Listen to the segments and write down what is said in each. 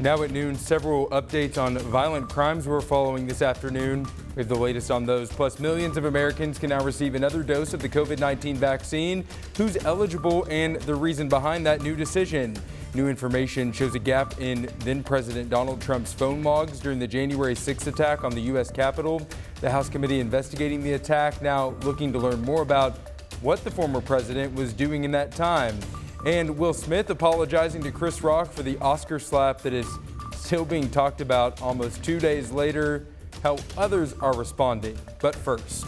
Now at noon, several updates on violent crimes we're following this afternoon. We have the latest on those. Plus, millions of Americans can now receive another dose of the COVID-19 vaccine. Who's eligible and the reason behind that new decision. New information shows a gap in then-President Donald Trump's phone logs during the January 6th attack on the U.S. Capitol. The House committee investigating the attack now looking to learn more about what the former president was doing in that time. And Will Smith apologizing to Chris Rock for the Oscar slap that is still being talked about almost 2 days later, how others are responding. But first.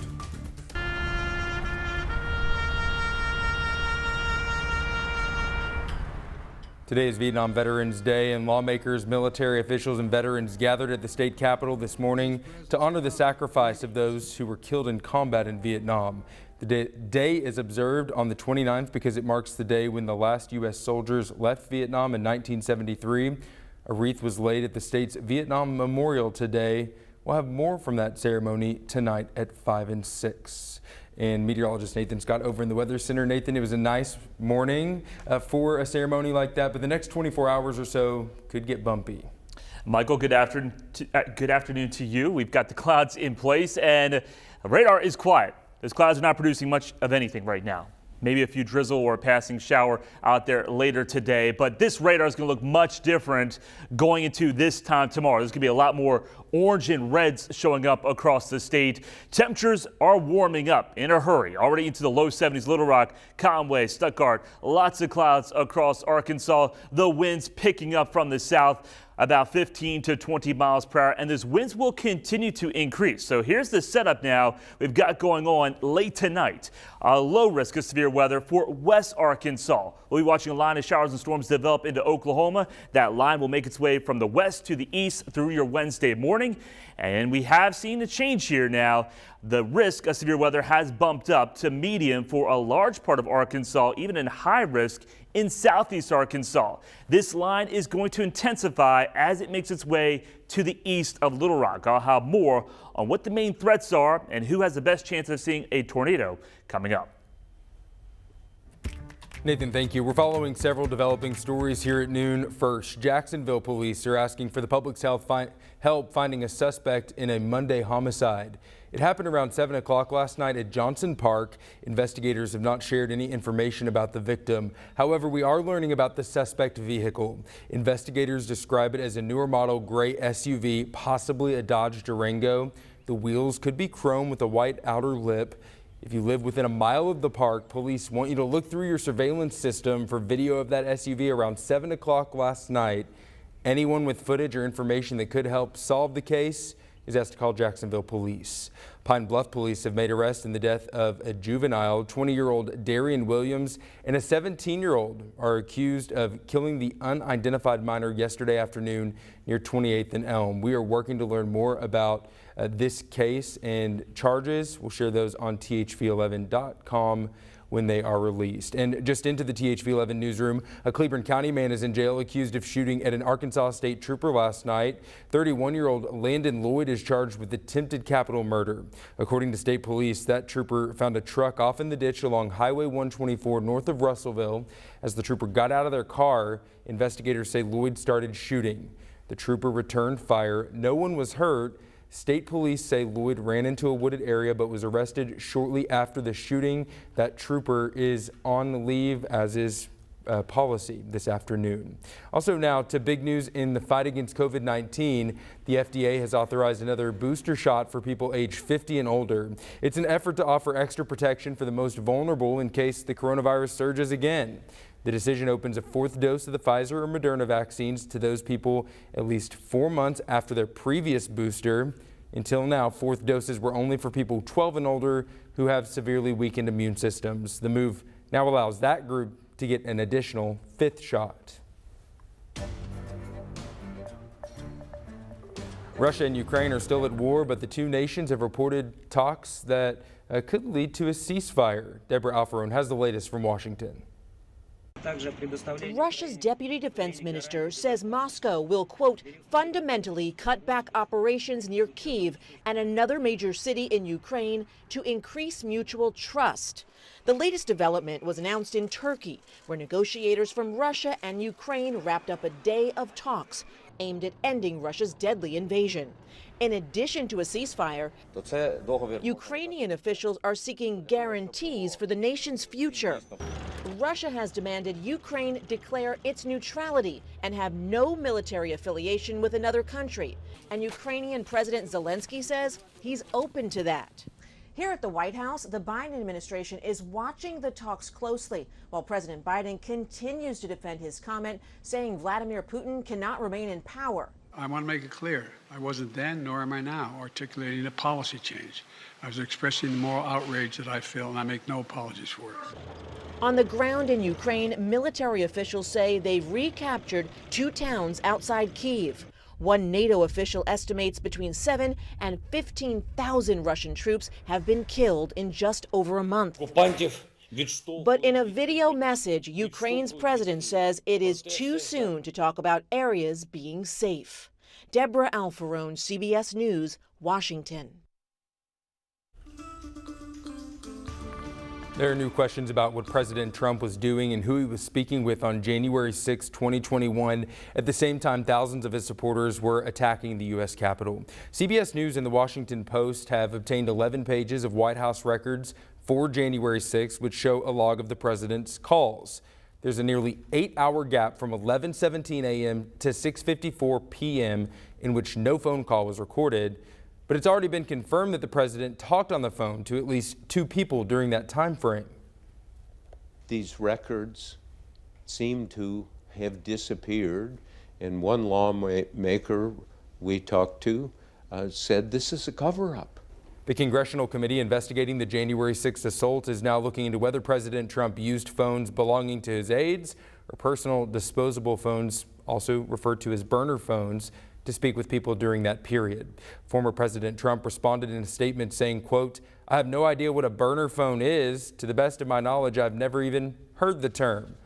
Today is Vietnam Veterans Day, and lawmakers, military officials, and veterans gathered at the state capitol this morning to honor the sacrifice of those who were killed in combat in Vietnam. The day is observed on the 29th because it marks the day when the last U.S. soldiers left Vietnam in 1973. A wreath was laid at the state's Vietnam Memorial today. We'll have more from that ceremony tonight at 5 and 6. And meteorologist Nathan Scott over in the Weather Center. Nathan, it was a nice morning for a ceremony like that, but the next 24 hours or so could get bumpy. Michael, good afternoon to you. We've got the clouds in place and radar is quiet. Those clouds are not producing much of anything right now. Maybe a few drizzle or a passing shower out there later today. But this radar is going to look much different going into this time tomorrow. There's going to be a lot more orange and reds showing up across the state. Temperatures are warming up in a hurry. Already into the low 70s, Little Rock, Conway, Stuttgart. Lots of clouds across Arkansas. The winds picking up from the south. About 15 to 20 miles per hour, and those winds will continue to increase. So here's the setup now we've got going on late tonight. A low risk of severe weather for West Arkansas. We'll be watching a line of showers and storms develop into Oklahoma. That line will make its way from the west to the east through your Wednesday morning. And we have seen a change here now. The risk of severe weather has bumped up to medium for a large part of Arkansas, even in high risk in southeast Arkansas. This line is going to intensify as it makes its way to the east of Little Rock. I'll have more on what the main threats are and who has the best chance of seeing a tornado coming up. Nathan, thank you. We're following several developing stories here at noon. First, Jacksonville police are asking for the public's help finding a suspect in a Monday homicide. It happened around 7 o'clock last night at Johnson Park. Investigators have not shared any information about the victim. However, we are learning about the suspect vehicle. Investigators describe it as a newer model gray SUV, possibly a Dodge Durango. The wheels could be chrome with a white outer lip. If you live within a mile of the park, police want you to look through your surveillance system for video of that SUV around 7 o'clock last night. Anyone with footage or information that could help solve the case is asked to call Jacksonville police. Pine Bluff police have made arrests in the death of a juvenile. 20-year-old Darian Williams and a 17-year-old are accused of killing the unidentified minor yesterday afternoon near 28th and Elm. We are working to learn more about this case and charges. We'll share those on thv-at-noon.com when they are released. And just into the THV11 newsroom, a Cleburne County man is in jail accused of shooting at an Arkansas State Trooper last night. 31-year-old Landon Lloyd is charged with attempted capital murder. According to state police, that trooper found a truck off in the ditch along Highway 124 north of Russellville. As the trooper got out of their car, investigators say Lloyd started shooting. The trooper returned fire. No one was hurt. State police say Lloyd ran into a wooded area but was arrested shortly after the shooting. That trooper is on leave, as is policy this afternoon. Also now to big news in the fight against COVID-19. The FDA has authorized another booster shot for people aged 50 and older. It's an effort to offer extra protection for the most vulnerable in case the coronavirus surges again. The decision opens a fourth dose of the Pfizer or Moderna vaccines to those people at least 4 months after their previous booster. Until now, fourth doses were only for people 12 and older who have severely weakened immune systems. The move now allows that group to get an additional fifth shot. Russia and Ukraine are still at war, but the two nations have reported talks that could lead to a ceasefire. Deborah Alfarone has the latest from Washington. Russia's deputy defense minister says Moscow will, quote, fundamentally cut back operations near Kyiv and another major city in Ukraine to increase mutual trust. The latest development was announced in Turkey, where negotiators from Russia and Ukraine wrapped up a day of talks. aimed at ending Russia's deadly invasion. In addition to a ceasefire, Ukrainian officials are seeking guarantees for the nation's future. Russia has demanded Ukraine declare its neutrality and have no military affiliation with another country. And Ukrainian President Zelensky says he's open to that. Here at the White House, the Biden administration is watching the talks closely, while President Biden continues to defend his comment, saying Vladimir Putin cannot remain in power. I want to make it clear, I wasn't then, nor am I now, articulating a policy change. I was expressing the moral outrage that I feel, and I make no apologies for it. On the ground in Ukraine, military officials say they've recaptured 2 towns outside Kyiv. One NATO official estimates between 7,000 and 15,000 Russian troops have been killed in just over a month. But in a video message, Ukraine's president says it is too soon to talk about areas being safe. Deborah Alfarone, CBS News, Washington. There are new questions about what President Trump was doing and who he was speaking with on January 6, 2021. At the same time, thousands of his supporters were attacking the U.S. Capitol. CBS News and the Washington Post have obtained 11 pages of White House records for January 6, which show a log of the president's calls. There's a nearly 8-hour gap from 11:17 a.m. to 6:54 p.m. in which no phone call was recorded. But it's already been confirmed that the president talked on the phone to at least 2 people during that time frame. These records seem to have disappeared, and one lawmaker we talked to said this is a cover-up. The congressional committee investigating the January 6th assault is now looking into whether President Trump used phones belonging to his aides or personal disposable phones, also referred to as burner phones, to speak with people during that period. Former President Trump responded in a statement saying, quote, "I have no idea what a burner phone is. To the best of my knowledge, I've never even heard the term."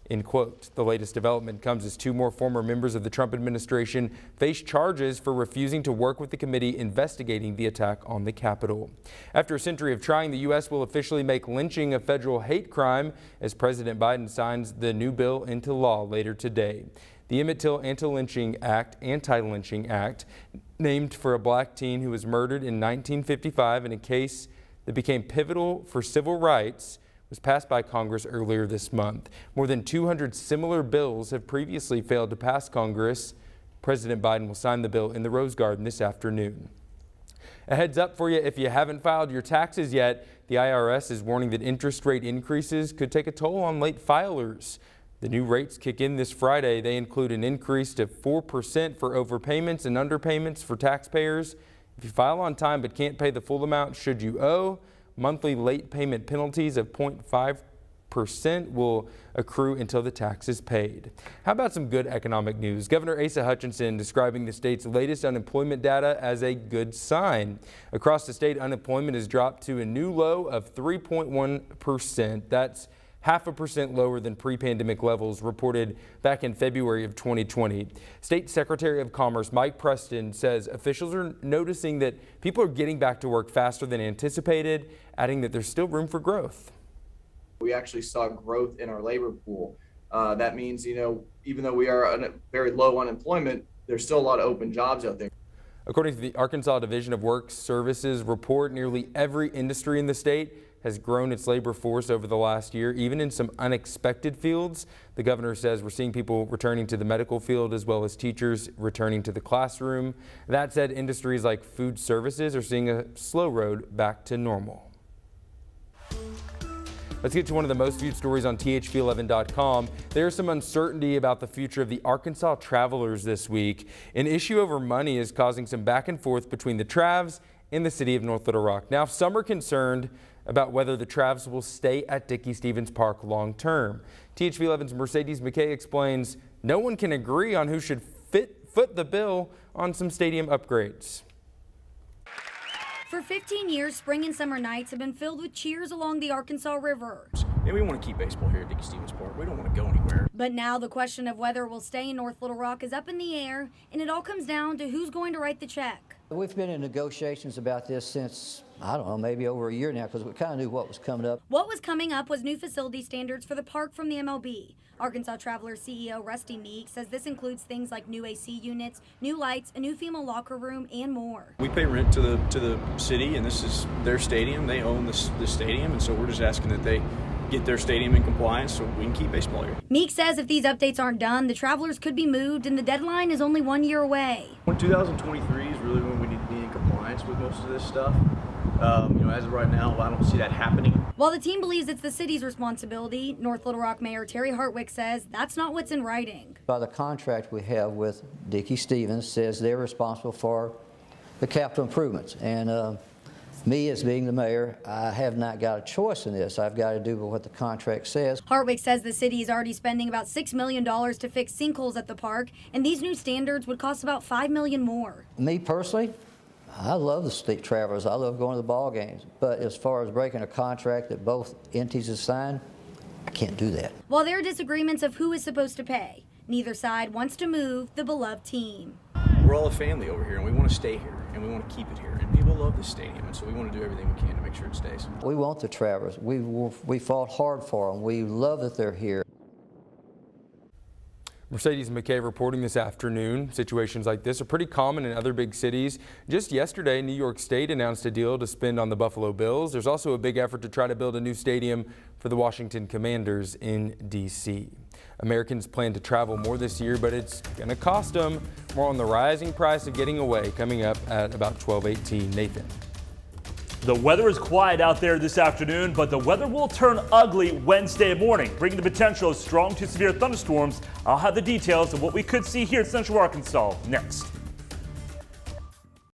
End quote. The latest development comes as 2 more former members of the Trump administration face charges for refusing to work with the committee investigating the attack on the Capitol. After a century of trying, the U.S. will officially make lynching a federal hate crime as President Biden signs the new bill into law later today. The Emmett Till Anti-lynching Act, named for a black teen who was murdered in 1955 in a case that became pivotal for civil rights, was passed by Congress earlier this month. More than 200 similar bills have previously failed to pass Congress. President Biden will sign the bill in the Rose Garden this afternoon. A heads up for you, if you haven't filed your taxes yet, the IRS is warning that interest rate increases could take a toll on late filers. The new rates kick in this Friday. They include an increase to 4% for overpayments and underpayments for taxpayers. If you file on time but can't pay the full amount should you owe, monthly late payment penalties of 0.5% will accrue until the tax is paid. How about some good economic news? Governor Asa Hutchinson describing the state's latest unemployment data as a good sign. Across the state, unemployment has dropped to a new low of 3.1%. That's 0.5% lower than pre-pandemic levels reported back in February of 2020. State Secretary of Commerce Mike Preston says officials are noticing that people are getting back to work faster than anticipated, adding that there's still room for growth. We actually saw growth in our labor pool. That means, even though we are at very low unemployment, there's still a lot of open jobs out there. According to the Arkansas Division of Work Services report, nearly every industry in the state has grown its labor force over the last year, even in some unexpected fields. The governor says we're seeing people returning to the medical field as well as teachers returning to the classroom. That said, industries like food services are seeing a slow road back to normal. Let's get to one of the most viewed stories on thv-at-noon.com. There's some uncertainty about the future of the Arkansas Travelers this week. An issue over money is causing some back and forth between the Travs and the city of North Little Rock. Now, some are concerned about whether the Travs will stay at Dickey-Stevens Park long term. THV11's Mercedes McKay explains no one can agree on who should foot the bill on some stadium upgrades. For 15 years, spring and summer nights have been filled with cheers along the Arkansas River. And we want to keep baseball here at Dickey-Stevens Park. We don't want to go anywhere. But now the question of whether we'll stay in North Little Rock is up in the air, and it all comes down to who's going to write the check. We've been in negotiations about this since I don't know, maybe over a year now, because we kind of knew what was coming up. What was coming up was new facility standards for the park from the MLB. Arkansas Travelers CEO Rusty Meek says this includes things like new AC units, new lights, a new female locker room, and more. We pay rent to the city, and this is their stadium. They own this stadium, and so we're just asking that they get their stadium in compliance so we can keep baseball here. Meek says if these updates aren't done, the Travelers could be moved, and the deadline is only 1 year away. 2023 is really when we need to be in compliance with most of this stuff. As of right now, I don't see that happening. While the team believes it's the city's responsibility, North Little Rock Mayor Terry Hartwick says that's not what's in writing. By the contract we have with Dickey Stevens says they're responsible for the capital improvements. And me as being the mayor, I have not got a choice in this. I've got to do what the contract says. Hartwick says the city is already spending about $6 million to fix sinkholes at the park, and these new standards would cost about $5 million more. Me personally, I love the state Travelers. I love going to the ball games. But as far as breaking a contract that both entities have signed, I can't do that. While there are disagreements of who is supposed to pay, neither side wants to move the beloved team. We're all a family over here, and we want to stay here, and we want to keep it here. And people love this stadium, and so we want to do everything we can to make sure it stays. We want the Travelers. We fought hard for them. We love that they're here. Mercedes McKay reporting this afternoon. Situations like this are pretty common in other big cities. Just yesterday, New York State announced a deal to spend on the Buffalo Bills. There's also a big effort to try to build a new stadium for the Washington Commanders in D.C. Americans plan to travel more this year, but it's going to cost them. More on the rising price of getting away coming up at about 12:18. Nathan. The weather is quiet out there this afternoon, but the weather will turn ugly Wednesday morning, bringing the potential of strong to severe thunderstorms. I'll have the details of what we could see here in Central Arkansas next.